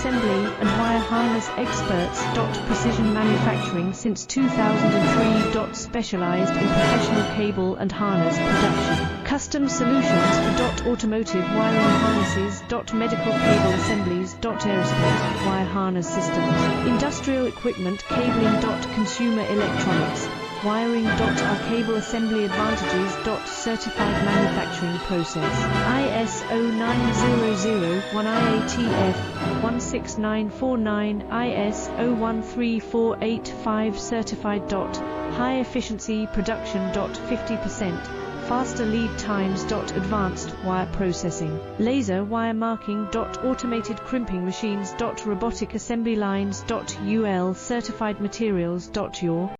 assembly and wire harness experts. Precision manufacturing since 2003. Specialized in professional cable and harness production. Custom solutions for automotive wiring harnesses. Medical cable assemblies. Aerospace wire harness systems. Industrial equipment cabling. Consumer electronics wiring. Our cable assembly advantages. Certified manufacturing process. ISO 9001 IATF 16949 ISO 13485 certified. High efficiency production. 50% faster lead times. Advanced wire processing, laser wire marking. Automated crimping machines. Robotic assembly lines. UL certified materials. Your